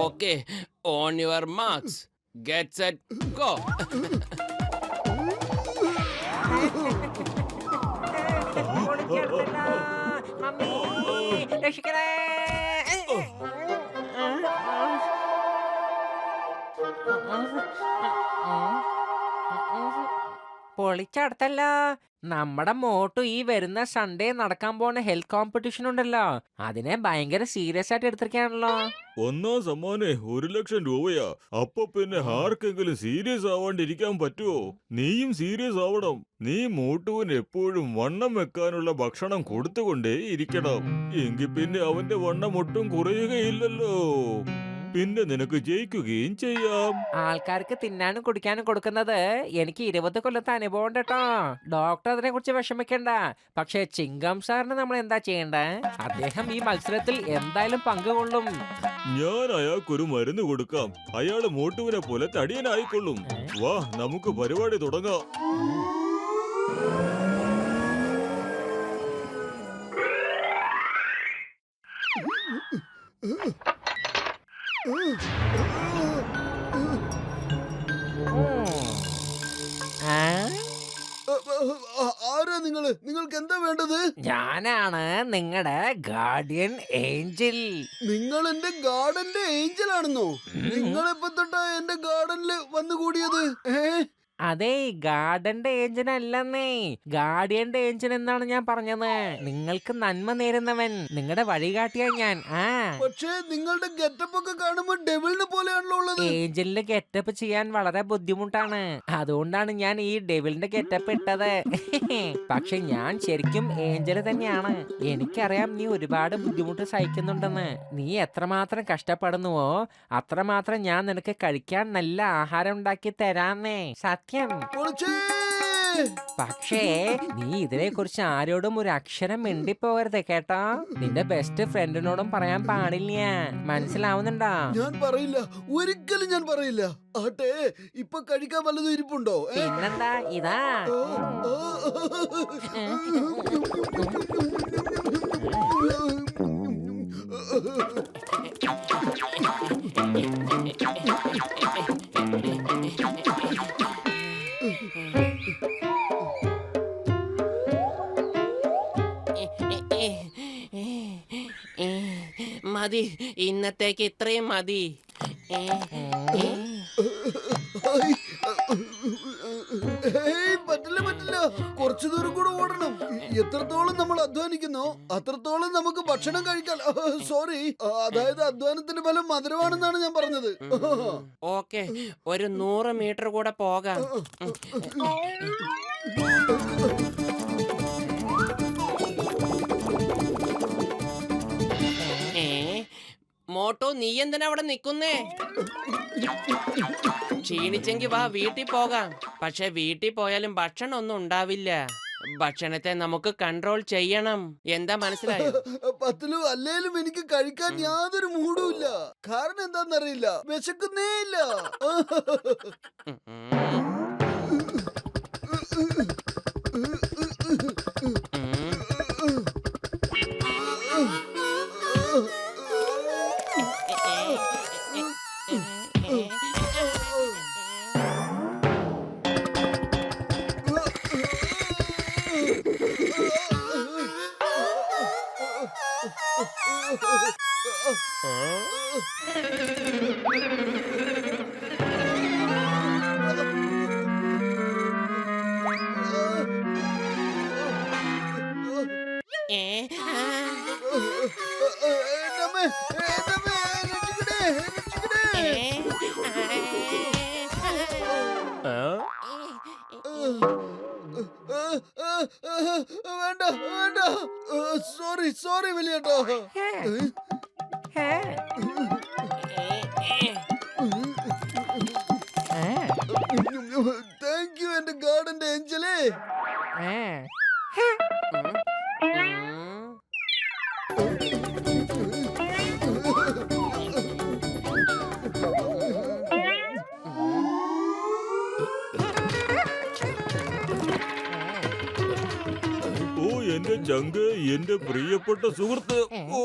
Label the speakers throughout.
Speaker 1: Okay, on your marks, get set, go.
Speaker 2: Mummy രക്ഷിക്കണേ. പൊളിച്ചടുത്തല്ല. നമ്മുടെ മോട്ടു ഈ വരുന്ന സൺഡേ നടക്കാൻ പോണ ഹെൽത്ത് കോമ്പറ്റീഷൻ ഉണ്ടല്ലോ, അതിനെ ഭയങ്കര സീരിയസ് ആയിട്ട് എടുത്തിരിക്കാണല്ലോ.
Speaker 3: ഒന്നാം സമ്മാനെ 1,00,000 രൂപയാ. അപ്പൊ പിന്നെ ആർക്കെങ്കിലും സീരിയസ് ആവാണ്ടിരിക്കാൻ പറ്റുമോ? നീയും സീരിയസ് ആവണം. നീ മോട്ടുവിന് എപ്പോഴും വണ്ണം വെക്കാനുള്ള ഭക്ഷണം കൊടുത്തുകൊണ്ടേ ഇരിക്കണം. എങ്കിൽ പിന്നെ അവന്റെ വണ്ണം ഒട്ടും കുറയുകയില്ലല്ലോ. പിന്നെ നിനക്ക് ജയിക്കുകയും ചെയ്യാം.
Speaker 2: ആൾക്കാർക്ക് തിന്നാനും കുടിക്കാനും കൊടുക്കുന്നത് എനിക്ക് 20 കൊല്ലത്തെ അനുഭവം ഉണ്ട് കേട്ടോ. ഡോക്ടർ അതിനെ കുറിച്ച് വിഷമിക്കണ്ട. പക്ഷെ ചിങ്കം സാറിന് നമ്മൾ എന്താ ചെയ്യണ്ടേ? അദ്ദേഹം ഈ മത്സരത്തിൽ എന്തായാലും പങ്കുകൊള്ളും.
Speaker 3: ഞാൻ അയാൾക്കൊരു മരുന്ന് കൊടുക്കാം. അയാള് മോട്ടുവിനെ പോലെ തടിയനായിക്കൊള്ളും. വാ, നമുക്ക് പരിപാടി തുടങ്ങാം.
Speaker 4: ആരാ നിങ്ങള്? നിങ്ങൾക്ക് എന്താ വേണ്ടത്?
Speaker 2: ഞാനാണ് നിങ്ങളുടെ ഗാർഡിയൻ ഏഞ്ചൽ.
Speaker 4: നിങ്ങൾ എന്റെ ഗാർഡന്റെ ഏഞ്ചൽ ആണെന്നോ? നിങ്ങളിപ്പോ തൊട്ടാ എന്റെ ഗാർഡനില് വന്നുകൂടിയത്?
Speaker 2: അതെ, ഗാർഡന്റെ ഏഞ്ചൽ അല്ലെന്നേ, ഗാർഡിയന്റെ ഏഞ്ചൽ എന്നാണ് ഞാൻ പറഞ്ഞത്. നിങ്ങൾക്ക് നന്മ നേരുന്നവൻ, നിങ്ങളുടെ വഴികാട്ടിയാ ഞാൻ.
Speaker 4: പക്ഷേ നിങ്ങളുടെ ഗെറ്റപ്പ് ഒക്കെ കാണുമ്പോ ഡെവിളിനെ പോലെയാണല്ലോ ഉള്ളത്.
Speaker 2: ഏഞ്ചലിന്റെ ഗെറ്റപ്പ് ചെയ്യാൻ വളരെ ബുദ്ധിമുട്ടാണ്. അതുകൊണ്ടാണ് ഞാൻ ഈ ഡെവിളിന്റെ ഗെറ്റപ്പ് ഇട്ടത്. പക്ഷെ ഞാൻ ശരിക്കും ഏഞ്ചല് തന്നെയാണ്. എനിക്കറിയാം നീ ഒരുപാട് ബുദ്ധിമുട്ട് സഹിക്കുന്നുണ്ടെന്ന്. നീ എത്രമാത്രം കഷ്ടപ്പെടുന്നുവോ അത്രമാത്രം ഞാൻ നിനക്ക് കഴിക്കാൻ നല്ല ആഹാരം ഉണ്ടാക്കി തരാന്നേ. സത്യം. പക്ഷേ നീ ഇതിനെ കുറിച്ച് ആരോടും ഒരു അക്ഷരം മിണ്ടിപ്പോകരുത് കേട്ടോ. നിന്റെ ബെസ്റ്റ് ഫ്രണ്ടിനോടും പറയാൻ പാടില്ല. മനസ്സിലാവുന്നുണ്ടോ?
Speaker 4: ഞാൻ പറയില്ല, ഒരിക്കലും ഞാൻ പറയില്ല. ആട്ടെ, ഇപ്പൊ കഴിക്കാൻ വല്ലതും ഇരിപ്പുണ്ടോ?
Speaker 2: പിന്നെന്താ, ഇതാ.
Speaker 1: മതി, ഇന്നത്തേക്ക് ഇത്രയും മതി.
Speaker 4: പറ്റില്ല പറ്റില്ല, കുറച്ചു ദൂരം കൂടെ ഓടണം. എത്രത്തോളം നമ്മൾ അധ്വാനിക്കുന്നോ അത്രത്തോളം നമുക്ക് ഭക്ഷണം കഴിക്കാൻ. സോറി, അതായത് അധ്വാനത്തിന്റെ ഫലം മധുരമാണെന്നാണ് ഞാൻ പറഞ്ഞത്.
Speaker 1: ഓക്കെ, ഒരു 100 മീറ്റർ കൂടെ പോകാം. മോട്ടോ, നീ എന്തിനാ അവിടെ നിക്കുന്നേ? ക്ഷീണിച്ചെങ്കി വാ, വീട്ടിൽ പോകാം. പക്ഷെ വീട്ടിൽ പോയാലും ഭക്ഷണം ഒന്നും ഉണ്ടാവില്ല. ഭക്ഷണത്തെ നമുക്ക് കൺട്രോൾ ചെയ്യണം. എന്താ മനസ്സിലായോ?
Speaker 4: പത്തിലും അല്ലേലും എനിക്ക് കഴിക്കാൻ യാതൊരു മൂടും ഇല്ല. കാരണം എന്താന്നറിയില്ല, വിശക്കുന്നേ ഇല്ല. വേണ്ട വേണ്ട, സോറി സോറി വലിയേട്ടോ. താങ്ക് യു എന്റെ ഗാർഡന്റെ ഏഞ്ചലേ.
Speaker 3: ചങ്ക്, എന്റെ പ്രിയപ്പെട്ട സുഹൃത്ത്. ഓ,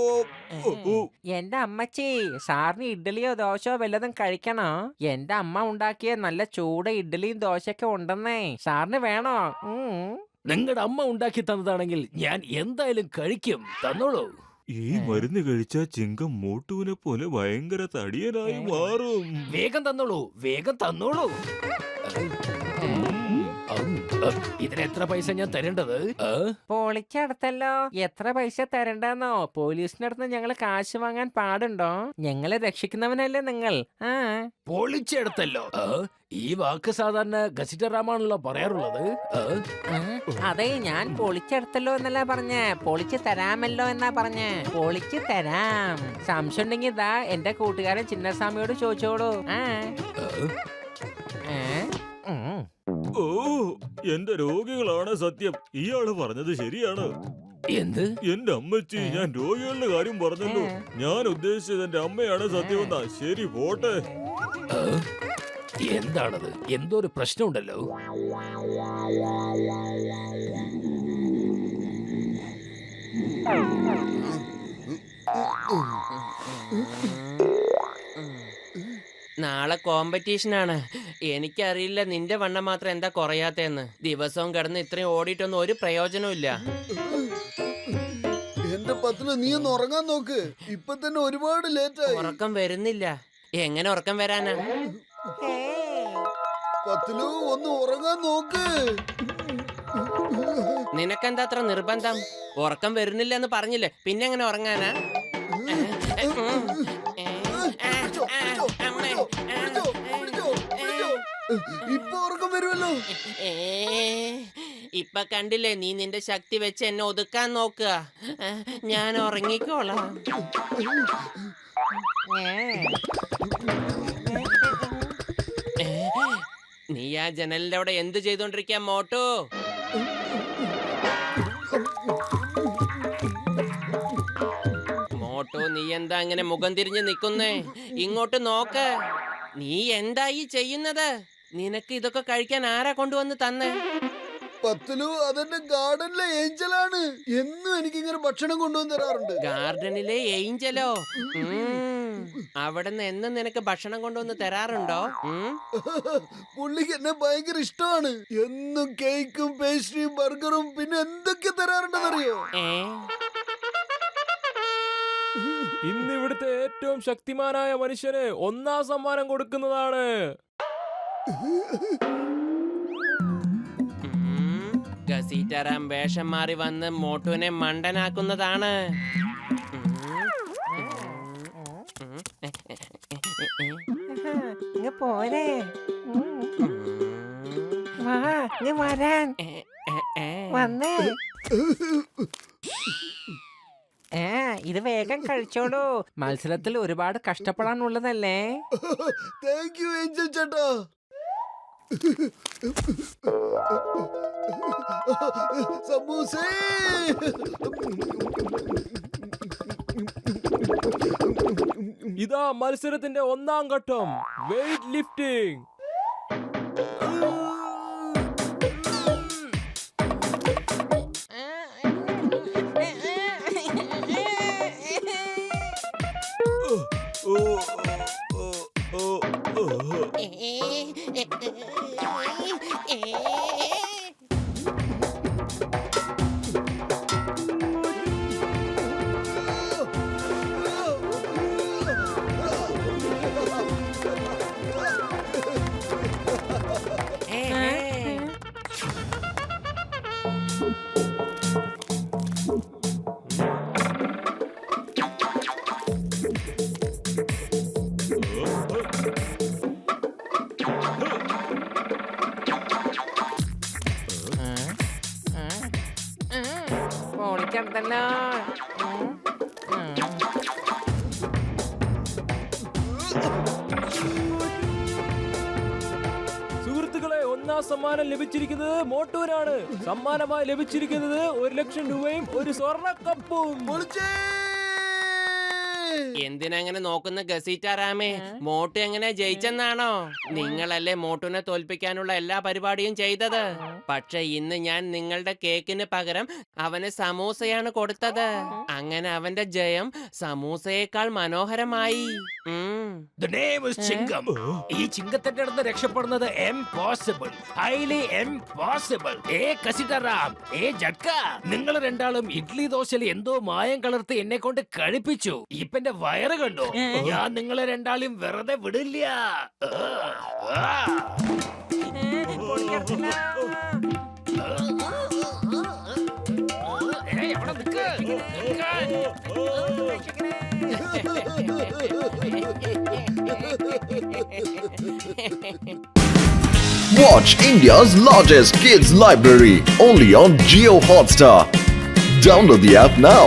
Speaker 3: ഓ, ഓ.
Speaker 2: എന്റെ അമ്മച്ചി, സാറിന് ഇഡ്ഡലിയോ ദോശയോ വല്ലതും കഴിക്കണോ? എന്റെ അമ്മ ഉണ്ടാക്കിയ നല്ല ചൂട് ഇഡ്ഡലിയും ദോശയൊക്കെ ഉണ്ടെന്നേ. സാറിന് വേണോ?
Speaker 5: നിങ്ങളുടെ അമ്മ ഉണ്ടാക്കി തന്നതാണെങ്കിൽ ഞാൻ എന്തായാലും കഴിക്കും. തന്നോളൂ.
Speaker 3: ഈ മരുന്ന് കഴിച്ച ചിങ്കം മോട്ടുവിനെ പോലെ ഭയങ്കര തടിയനായി മാറും.
Speaker 5: വേഗം തന്നോളൂ, വേഗം തന്നോളൂ. ഇതിന് എത്ര പൈസ ഞാൻ തരേണ്ടത്?
Speaker 2: പൊളിച്ചടുത്തല്ലോ. എത്ര പൈസ തരണ്ടെന്നോ? പോലീസിനടുത്ത് ഞങ്ങള് കാശ് വാങ്ങാൻ പാടുണ്ടോ? ഞങ്ങളെ രക്ഷിക്കുന്നവനല്ലേ നിങ്ങൾ?
Speaker 5: പൊളിച്ചെടുത്തല്ലോ. ഈ വാക്ക് സാധാരണ ഗസിറ്ററാമാണല്ലോ പറയാറുള്ളത്.
Speaker 2: അതെ, ഞാൻ പൊളിച്ചെടുത്തല്ലോ എന്നല്ല പറഞ്ഞേ, പൊളിച്ച് തരാമല്ലോ എന്നാ പറഞ്ഞേ. പൊളിച്ച് തരാം. സംശയം ഉണ്ടെങ്കിൽ ഇതാ എന്റെ കൂട്ടുകാരൻ ചിന്നസ്വാമിയോട് ചോദിച്ചോളൂ.
Speaker 3: ഓ, എന്റെ രോഗികളാണ് സത്യം. ഇയാള് പറഞ്ഞത് ശരിയാണ്.
Speaker 5: എന്ത്?
Speaker 3: എന്റെ അമ്മച്ചി, ഞാൻ രോഗികളുടെ കാര്യം പറഞ്ഞല്ലോ. ഞാൻ ഉദ്ദേശിച്ചത് എന്റെ അമ്മയാണ് സത്യമെന്നാ. ശരി, പോട്ടെ.
Speaker 5: എന്താണത്? എന്തോ ഒരു പ്രശ്നമുണ്ടല്ലോ.
Speaker 1: നാളെ കോമ്പറ്റീഷനാണ്. എനിക്കറിയില്ല നിന്റെ വണ്ണം മാത്രം എന്താ കുറയാത്തേന്ന്. ദിവസവും കിടന്ന് ഇത്രയും ഓടിയിട്ടൊന്നും ഒരു പ്രയോജനവും ഇല്ല.
Speaker 4: എന്റെ പത്തില് നീ ഒന്ന് ഉറങ്ങാൻ നോക്ക്. ഇപ്പൊ തന്നെ ഒരുപാട് ലേറ്റായി.
Speaker 1: ഉറക്കം വരുന്നില്ല. എങ്ങനെ ഉറക്കം വരാനാ?
Speaker 4: പത്തിലു ഒന്ന് ഉറങ്ങാൻ നോക്ക്.
Speaker 1: നിനക്കെന്താ അത്ര നിർബന്ധം? ഉറക്കം വരുന്നില്ല എന്ന് പറഞ്ഞില്ലേ, പിന്നെ എങ്ങനെ ഉറങ്ങാനാ?
Speaker 4: ഇപ്പൊ ഉറക്കം വരുമല്ലോ.
Speaker 1: ഇപ്പൊ കണ്ടില്ലേ, നീ നിന്റെ ശക്തി വെച്ച് എന്നെ ഒതുക്കാൻ നോക്കുക. ഞാൻ ഉറങ്ങിക്കോളാം. നീ ആ ജനലിന്റെ അവിടെ എന്ത് ചെയ്തോണ്ടിരിക്കാ മോട്ടു? മോട്ടു, നീ എന്താ അങ്ങനെ മുഖം തിരിഞ്ഞ് നിക്കുന്നേ? ഇങ്ങോട്ട് നോക്ക്. നീ എന്താ ഈ ചെയ്യുന്നത്? നിനക്ക് ഇതൊക്കെ കഴിക്കാൻ ആരാ കൊണ്ടുവന്ന് തന്നെ?
Speaker 4: പത്തിലു, അതെന്റെ ഗാർഡനിലെ ഏഞ്ചലാണ്. എന്നും എനിക്കിങ്ങനെ ഭക്ഷണം കൊണ്ടുവന്ന് തരാറുണ്ട്.
Speaker 1: ഗാർഡനിലെ ഏഞ്ചലോ? അവിടുന്ന് എന്നും നിനക്ക് ഭക്ഷണം കൊണ്ടുവന്ന് തരാറുണ്ടോ?
Speaker 4: പുള്ളിക്ക് എന്നെ ഭയങ്കര ഇഷ്ടമാണ്. എന്നും കേക്കും പേസ്ട്രിയും ബർഗറും പിന്നെ എന്തൊക്കെ തരാറുണ്ടെന്നറിയോ?
Speaker 6: ഇന്ന് ഇവിടുത്തെ ഏറ്റവും ശക്തിമാനായ മനുഷ്യന് 1ാം സമ്മാനം കൊടുക്കുന്നതാണ്.
Speaker 1: ഗസീറ്ററാം വേഷം മാറി വന്ന് മോട്ടുവിനെ മണ്ടനാക്കുന്നതാണ്.
Speaker 2: പോരെ വരാൻ വന്നേ. ഇത് വേഗം കഴിച്ചോളൂ. മത്സരത്തിൽ ഒരുപാട് കഷ്ടപ്പെടാനുള്ളതല്ലേ.
Speaker 4: താങ്ക് യു ഏഞ്ചൽ ചേട്ടാ. സമൂസേ.
Speaker 6: ഇതാ മത്സരത്തിന്റെ 1ാം ഘട്ടം, വെയിറ്റ് ലിഫ്റ്റിംഗ്.
Speaker 2: പൊളിച്ചെടുത്തല്ലോ.
Speaker 6: സുഹൃത്തുക്കളെ, 1ാം സമ്മാനം ലഭിച്ചിരിക്കുന്നത് മോട്ടൂരാണ്. സമ്മാനമായി ലഭിച്ചിരിക്കുന്നത് 1 ലക്ഷം രൂപയും ഒരു സ്വർണ്ണ കപ്പും.
Speaker 4: പൊളിച്ചേ.
Speaker 1: എന്തിനങ്ങനെ നോക്കുന്ന ഗസീറ്റാറാമേ? മോട്ടു എങ്ങനെ ജയിച്ചെന്നാണോ? നിങ്ങളല്ലേ മോട്ടുവിനെ തോൽപ്പിക്കാനുള്ള എല്ലാ പരിപാടിയും ചെയ്തത്. പക്ഷെ ഇന്ന് ഞാൻ നിങ്ങളുടെ കേക്കിന് പകരം അവന് സമൂസയാണ് കൊടുത്തത്. അങ്ങനെ അവന്റെ ജയം സമൂസയേക്കാൾ മനോഹരമായി.
Speaker 5: The name is ചിങ്കം. ഈ ചിങ്കത്തിന്റെ അടുത്ത് രക്ഷപ്പെടുന്നത് impossible. Highly impossible. കസിറ്ററാം, ജഡ്ക, നിങ്ങൾ രണ്ടാളും ഇഡ്ലി ദോശയിൽ എന്തോ മായം കലർത്തി എന്നെ കൊണ്ട് കഴിപ്പിച്ചു. ഇപ്പൊ എന്റെ വയറ് കണ്ടോ? ഞാൻ നിങ്ങളെ രണ്ടാളും വെറുതെ വിടില്ല. അവിടെ നിക്ക്.
Speaker 7: Watch India's largest kids library only on Jio Hotstar. Download the app now.